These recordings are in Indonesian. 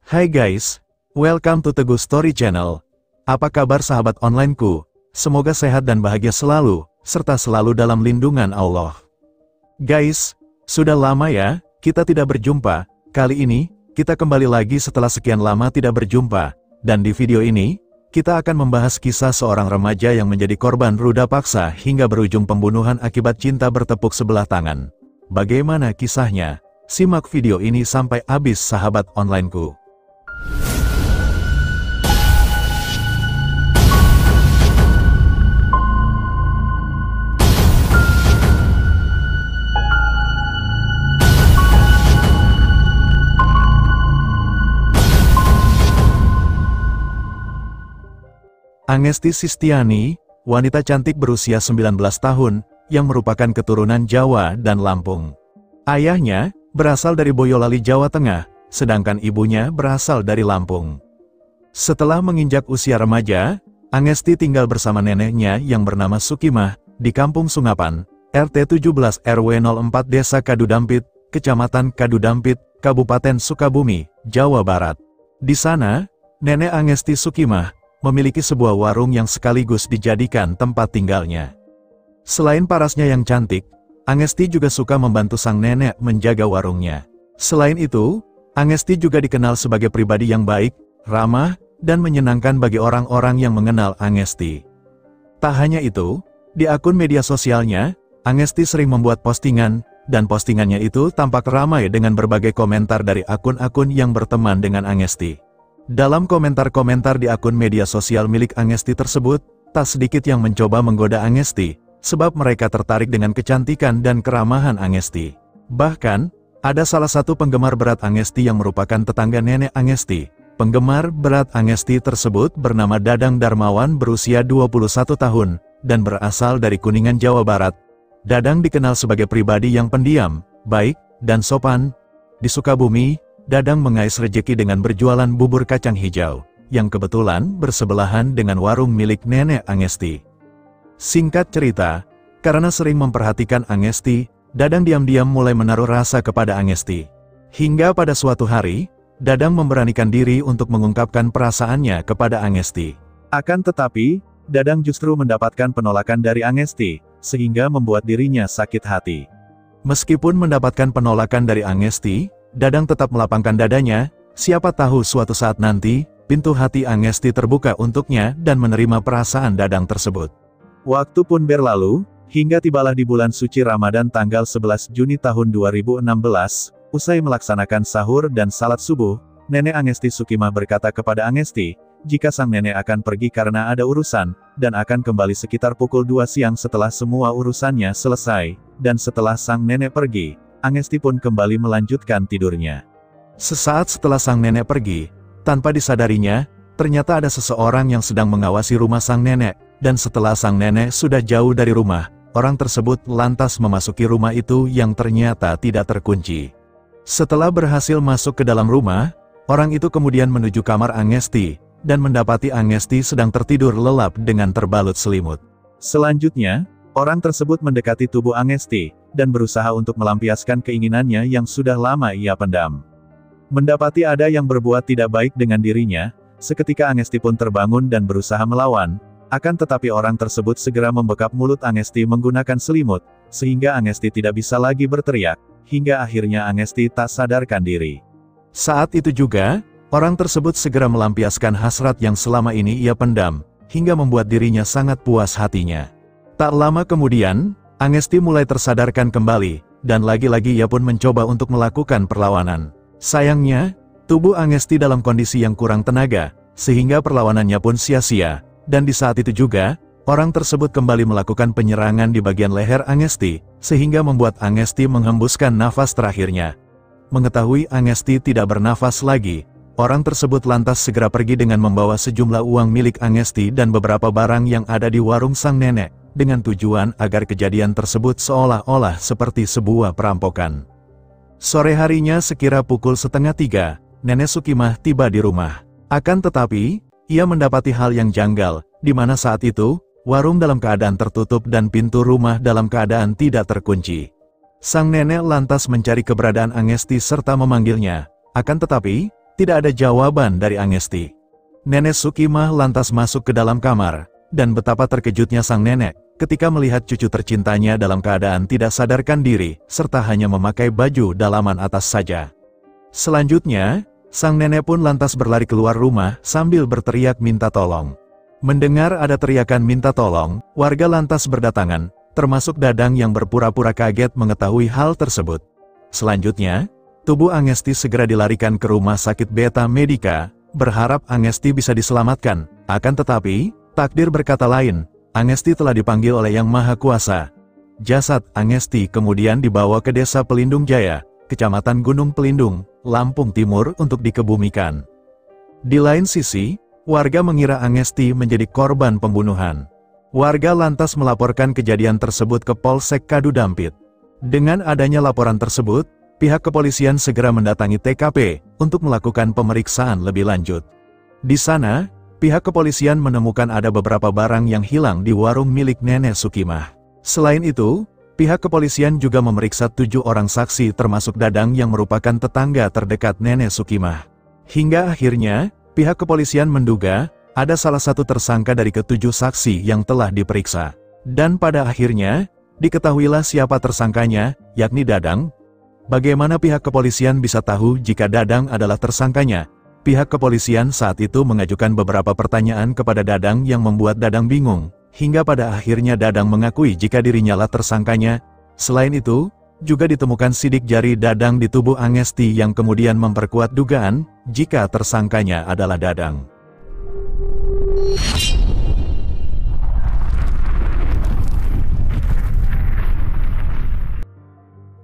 Hai guys, welcome to Teguh Story Channel. Apa kabar sahabat onlineku? Semoga sehat dan bahagia selalu, serta selalu dalam lindungan Allah. Guys, sudah lama ya, kita tidak berjumpa. Kali ini, kita kembali lagi setelah sekian lama tidak berjumpa. Dan di video ini, kita akan membahas kisah seorang remaja yang menjadi korban ruda paksa hingga berujung pembunuhan akibat cinta bertepuk sebelah tangan. Bagaimana kisahnya? Simak video ini sampai habis sahabat onlineku. Angesti Sistiani, wanita cantik berusia 19 tahun, yang merupakan keturunan Jawa dan Lampung. Ayahnya berasal dari Boyolali, Jawa Tengah, sedangkan ibunya berasal dari Lampung. Setelah menginjak usia remaja, Angesti tinggal bersama neneknya yang bernama Sukimah, di Kampung Sungapan, RT 17 RW 04 Desa Kadudampit, Kecamatan Kadudampit, Kabupaten Sukabumi, Jawa Barat. Di sana, nenek Angesti Sukimah memiliki sebuah warung yang sekaligus dijadikan tempat tinggalnya. Selain parasnya yang cantik, Angesti juga suka membantu sang nenek menjaga warungnya. Selain itu, Angesti juga dikenal sebagai pribadi yang baik, ramah, dan menyenangkan bagi orang-orang yang mengenal Angesti. Tak hanya itu, di akun media sosialnya, Angesti sering membuat postingan, dan postingannya itu tampak ramai dengan berbagai komentar dari akun-akun yang berteman dengan Angesti. Dalam komentar-komentar di akun media sosial milik Angesti tersebut, tak sedikit yang mencoba menggoda Angesti, sebab mereka tertarik dengan kecantikan dan keramahan Angesti. Bahkan, ada salah satu penggemar berat Angesti yang merupakan tetangga nenek Angesti. Penggemar berat Angesti tersebut bernama Dadang Darmawan berusia 21 tahun, dan berasal dari Kuningan, Jawa Barat. Dadang dikenal sebagai pribadi yang pendiam, baik, dan sopan. Di Sukabumi, Dadang mengais rejeki dengan berjualan bubur kacang hijau, yang kebetulan bersebelahan dengan warung milik nenek Angesti. Singkat cerita, karena sering memperhatikan Angesti, Dadang diam-diam mulai menaruh rasa kepada Angesti. Hingga pada suatu hari, Dadang memberanikan diri untuk mengungkapkan perasaannya kepada Angesti. Akan tetapi, Dadang justru mendapatkan penolakan dari Angesti, sehingga membuat dirinya sakit hati. Meskipun mendapatkan penolakan dari Angesti, Dadang tetap melapangkan dadanya, siapa tahu suatu saat nanti, pintu hati Angesti terbuka untuknya dan menerima perasaan Dadang tersebut. Waktu pun berlalu, hingga tibalah di bulan suci Ramadan tanggal 11 Juni tahun 2016, usai melaksanakan sahur dan salat subuh, nenek Angesti Sukimah berkata kepada Angesti, jika sang nenek akan pergi karena ada urusan, dan akan kembali sekitar pukul 2 siang setelah semua urusannya selesai, dan setelah sang nenek pergi, Angesti pun kembali melanjutkan tidurnya. Sesaat setelah sang nenek pergi, tanpa disadarinya, ternyata ada seseorang yang sedang mengawasi rumah sang nenek, dan setelah sang nenek sudah jauh dari rumah, orang tersebut lantas memasuki rumah itu yang ternyata tidak terkunci. Setelah berhasil masuk ke dalam rumah, orang itu kemudian menuju kamar Angesti, dan mendapati Angesti sedang tertidur lelap dengan terbalut selimut. Selanjutnya, orang tersebut mendekati tubuh Angesti, dan berusaha untuk melampiaskan keinginannya yang sudah lama ia pendam. Mendapati ada yang berbuat tidak baik dengan dirinya, seketika Angesti pun terbangun dan berusaha melawan, akan tetapi orang tersebut segera membekap mulut Angesti menggunakan selimut, sehingga Angesti tidak bisa lagi berteriak, hingga akhirnya Angesti tak sadarkan diri. Saat itu juga, orang tersebut segera melampiaskan hasrat yang selama ini ia pendam, hingga membuat dirinya sangat puas hatinya. Tak lama kemudian, Angesti mulai tersadarkan kembali, dan lagi-lagi ia pun mencoba untuk melakukan perlawanan. Sayangnya, tubuh Angesti dalam kondisi yang kurang tenaga, sehingga perlawanannya pun sia-sia, dan di saat itu juga, orang tersebut kembali melakukan penyerangan di bagian leher Angesti, sehingga membuat Angesti menghembuskan nafas terakhirnya. Mengetahui Angesti tidak bernafas lagi, orang tersebut lantas segera pergi dengan membawa sejumlah uang milik Angesti dan beberapa barang yang ada di warung sang nenek, dengan tujuan agar kejadian tersebut seolah-olah seperti sebuah perampokan. Sore harinya sekira pukul 2:30, nenek Sukimah tiba di rumah. Akan tetapi, ia mendapati hal yang janggal, di mana saat itu, warung dalam keadaan tertutup dan pintu rumah dalam keadaan tidak terkunci. Sang nenek lantas mencari keberadaan Angesti serta memanggilnya. Akan tetapi, Tidak ada jawaban dari Angesti. Nenek Sukimah lantas masuk ke dalam kamar, dan betapa terkejutnya sang nenek ketika melihat cucu tercintanya dalam keadaan tidak sadarkan diri, serta hanya memakai baju dalaman atas saja. Selanjutnya, sang nenek pun lantas berlari keluar rumah sambil berteriak minta tolong. Mendengar ada teriakan minta tolong, warga lantas berdatangan, termasuk Dadang yang berpura-pura kaget mengetahui hal tersebut. Selanjutnya, tubuh Angesti segera dilarikan ke rumah sakit Beta Medica, berharap Angesti bisa diselamatkan. Akan tetapi, takdir berkata lain, Angesti telah dipanggil oleh Yang Maha Kuasa. Jasad Angesti kemudian dibawa ke Desa Pelindung Jaya, Kecamatan Gunung Pelindung, Lampung Timur untuk dikebumikan. Di lain sisi, warga mengira Angesti menjadi korban pembunuhan. Warga lantas melaporkan kejadian tersebut ke Polsek Kadudampit. Dengan adanya laporan tersebut, pihak kepolisian segera mendatangi TKP untuk melakukan pemeriksaan lebih lanjut. Di sana, pihak kepolisian menemukan ada beberapa barang yang hilang di warung milik Nenek Sukimah. Selain itu, pihak kepolisian juga memeriksa 7 orang saksi termasuk Dadang yang merupakan tetangga terdekat Nenek Sukimah. Hingga akhirnya, pihak kepolisian menduga ada salah satu tersangka dari ke-7 saksi yang telah diperiksa. Dan pada akhirnya, diketahuilah siapa tersangkanya, yakni Dadang. Bagaimana pihak kepolisian bisa tahu jika Dadang adalah tersangkanya? Pihak kepolisian saat itu mengajukan beberapa pertanyaan kepada Dadang yang membuat Dadang bingung, hingga pada akhirnya Dadang mengakui jika dirinya lah tersangkanya. Selain itu, juga ditemukan sidik jari Dadang di tubuh Angesti yang kemudian memperkuat dugaan jika tersangkanya adalah Dadang.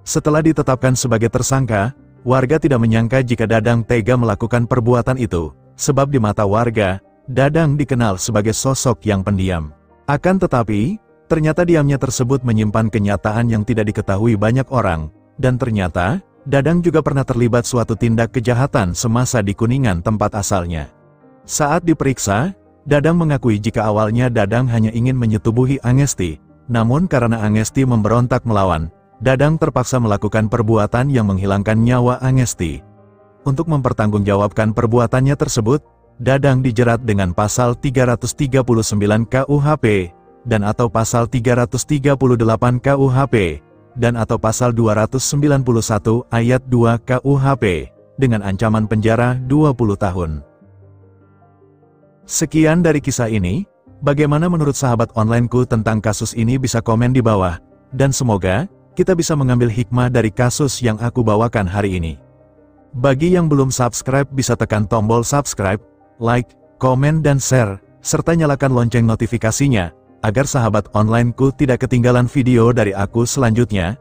Setelah ditetapkan sebagai tersangka, warga tidak menyangka jika Dadang tega melakukan perbuatan itu, sebab di mata warga, Dadang dikenal sebagai sosok yang pendiam. Akan tetapi, ternyata diamnya tersebut menyimpan kenyataan yang tidak diketahui banyak orang, dan ternyata, Dadang juga pernah terlibat suatu tindak kejahatan semasa di Kuningan tempat asalnya. Saat diperiksa, Dadang mengakui jika awalnya Dadang hanya ingin menyetubuhi Angesti, namun karena Angesti memberontak melawan, Dadang terpaksa melakukan perbuatan yang menghilangkan nyawa Angesti. Untuk mempertanggungjawabkan perbuatannya tersebut, Dadang dijerat dengan pasal 339 KUHP, dan atau pasal 338 KUHP, dan atau pasal 291 ayat 2 KUHP, dengan ancaman penjara 20 tahun. Sekian dari kisah ini, bagaimana menurut sahabat onlineku tentang kasus ini bisa komen di bawah, dan semoga kita bisa mengambil hikmah dari kasus yang aku bawakan hari ini. Bagi yang belum subscribe bisa tekan tombol subscribe, like, komen dan share, serta nyalakan lonceng notifikasinya, agar sahabat onlineku tidak ketinggalan video dari aku selanjutnya.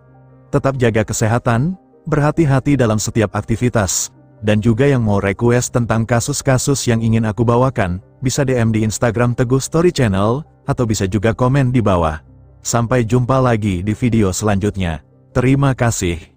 Tetap jaga kesehatan, berhati-hati dalam setiap aktivitas, dan juga yang mau request tentang kasus-kasus yang ingin aku bawakan, bisa DM di Instagram Teguh Story Channel, atau bisa juga komen di bawah. Sampai jumpa lagi di video selanjutnya. Terima kasih.